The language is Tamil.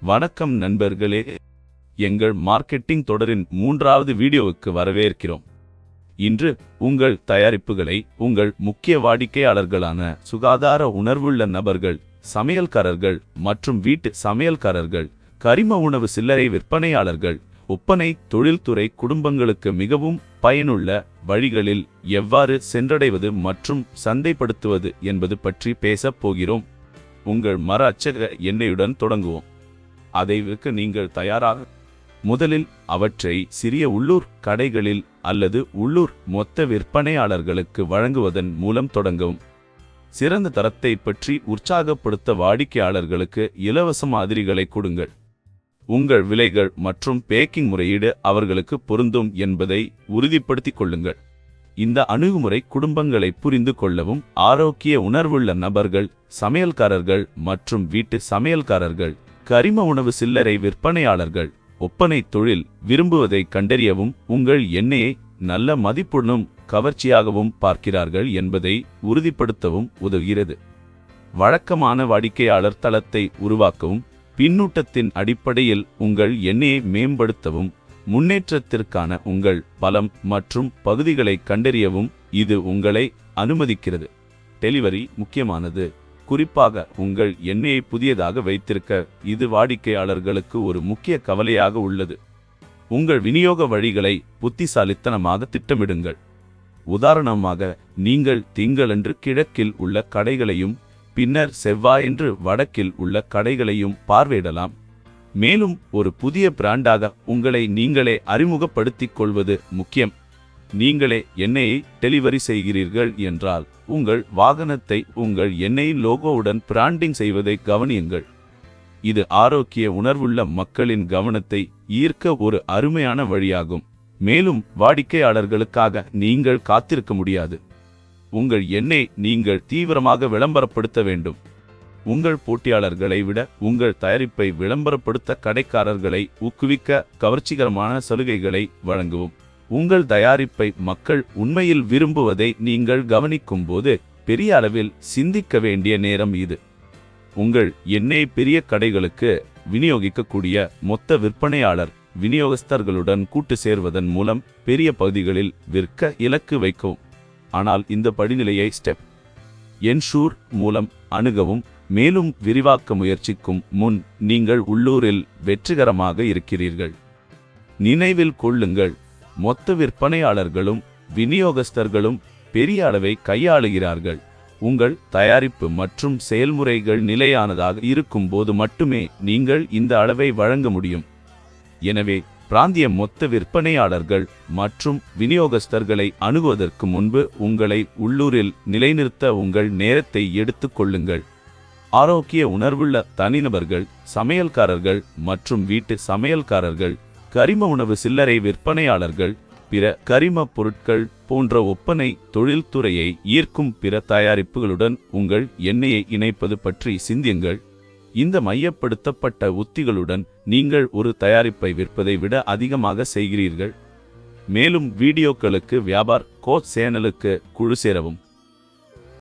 வணக்கம் நண்பர்களே, எங்கள் மார்க்கெட்டிங் தொடரின் 3வது வீடியோவுக்கு வரவேற்கிறோம். இன்று உங்கள் தயாரிப்புகளை உங்கள் முக்கிய வாடிக்கையாளர்களான சுகாதார உணர்வுள்ள நபர்கள், சமையல்காரர்கள் மற்றும் வீட்டு சமையல்காரர்கள், கரிம உணவு சில்லறை விற்பனையாளர்கள், ஒப்பனை தொழில்துறை குடும்பங்களுக்கு மிகவும் பயனுள்ள வழிகளில் எவ்வாறு சென்றடைவது மற்றும் சந்தைப்படுத்துவது என்பது பற்றி பேசப் போகிறோம். உங்கள் மர அச்சக எண்ணெயுடன் தொடங்குவோம். அதை விற்க நீங்கள் தயாராக? முதலில் அவற்றை சிறிய உள்ளூர் கடைகளில் அல்லது உள்ளூர் மொத்த விற்பனையாளர்களுக்கு வழங்குவதன் மூலம் தொடங்கவும். சிறந்த தரத்தை பற்றி உற்சாகப்படுத்த வாடிக்கையாளர்களுக்கு இலவச மாதிரிகளை கொடுங்கள். உங்கள் விலைகள் மற்றும் பேக்கிங் முறையீடு அவர்களுக்கு பொருந்தும் என்பதை உறுதிப்படுத்திக் கொள்ளுங்கள். இந்த அணுகுமுறை குடும்பங்களை புரிந்து கொள்ளவும், ஆரோக்கிய உணர்வுள்ள நபர்கள், சமையல்காரர்கள் மற்றும் வீட்டு சமையல்காரர்கள், கரிம உணவு சில்லறை விற்பனையாளர்கள், ஒப்பனை தொழில் விரும்புவதை கண்டறியவும், உங்கள் எண்ணெயை நல்ல மதிப்புடனும் கவர்ச்சியாகவும் பார்க்கிறார்கள் என்பதை உறுதிப்படுத்தவும் உதவுகிறது. வழக்கமான வாடிக்கையாளர் தளத்தை உருவாக்கவும், பின்னூட்டத்தின் அடிப்படையில் உங்கள் எண்ணெயை மேம்படுத்தவும், முன்னேற்றத்திற்கான உங்கள் பலம் மற்றும் பகுதிகளை கண்டறியவும் இது உங்களை அனுமதிக்கிறது. டெலிவரி முக்கியமானது. குறிப்பாக உங்கள் எண்ணெயை புதியதாக வைத்திருக்க இது வாடிக்கையாளர்களுக்கு ஒரு முக்கிய கவலையாக உள்ளது. உங்கள் விநியோக வழிகளை புத்திசாலித்தனமாக திட்டமிடுங்கள். உதாரணமாக, நீங்கள் திங்களன்று கிழக்கில் உள்ள கடைகளையும் பின்னர் செவ்வாயன்று வடக்கில் உள்ள கடைகளையும் பார்வையிடலாம். மேலும் ஒரு புதிய பிராண்டாக உங்களை நீங்களே அறிமுகப்படுத்திக் கொள்வது முக்கியம். நீங்களே எண்ணெயை டெலிவரி செய்கிறீர்கள் என்றால் உங்கள் வாகனத்தை உங்கள் எண்ணெயின் லோகோவுடன் பிராண்டிங் செய்வதை கவனியுங்கள். இது ஆரோக்கிய உணர்வுள்ள மக்களின் கவனத்தை ஈர்க்க ஒரு அருமையான வழியாகும். மேலும் வாடிக்கையாளர்களுக்காக நீங்கள் காத்திருக்க முடியாது. உங்கள் எண்ணெய் நீங்கள் தீவிரமாக விளம்பரப்படுத்த வேண்டும். உங்கள் போட்டியாளர்களை விட உங்கள் தயாரிப்பை விளம்பரப்படுத்த கடைக்காரர்களை ஊக்குவிக்க கவர்ச்சிகரமான சலுகைகளை வழங்கவும். உங்கள் தயாரிப்பை மக்கள் உண்மையில் விரும்புவதை நீங்கள் கவனிக்கும் போது பெரிய அளவில் சிந்திக்க வேண்டிய நேரம் இது. உங்கள் எண்ணெய் பெரிய கடைகளுக்கு விநியோகிக்கக்கூடிய மொத்த விற்பனையாளர் விநியோகஸ்தர்களுடன் கூட்டு சேர்வதன் மூலம் பெரிய பகுதிகளில் விற்க இலக்கு வைக்கவும். ஆனால் இந்த படிநிலையை ஸ்டெப் என்ஷூர் மூலம் அணுகவும். மேலும் விரிவாக்க முயற்சிக்கும் முன் நீங்கள் உள்ளூரில் வெற்றிகரமாக இருக்கிறீர்கள். நினைவில் கொள்ளுங்கள், மொத்த விற்பனையாளர்களும் விநியோகஸ்தர்களும் பெரிய அளவை கையாளுகிறார்கள். உங்கள் தயாரிப்பு மற்றும் செயல்முறைகள் நிலையானதாக இருக்கும்போது மட்டுமே நீங்கள் இந்த அளவை வழங்க முடியும். எனவே பிராந்திய மொத்த விற்பனையாளர்கள் மற்றும் விநியோகஸ்தர்களை அணுகுவதற்கு முன்பு உங்களை உள்ளூரில் நிலைநிறுத்த உங்கள் நேரத்தை எடுத்துக் கொள்ளுங்கள். ஆரோக்கிய உணர்வுள்ள தனிநபர்கள், சமையல்காரர்கள் மற்றும் வீட்டு சமையல்காரர்கள், கரிம உணவு சில்லறை விற்பனையாளர்கள், பிற கரிம பொருட்கள் போன்ற ஒப்பனை தொழில்துறையை ஈர்க்கும் பிற தயாரிப்புகளுடன் உங்கள் எண்ணெயை இணைப்பது பற்றி சிந்தியுங்கள். இந்த மையப்படுத்தப்பட்ட உத்திகளுடன் நீங்கள் ஒரு தயாரிப்பை விற்பதை விட அதிகமாக செய்கிறீர்கள். மேலும் வீடியோக்களுக்கு வியாபார் கோச் சேனலுக்கு குழு சேரவும்.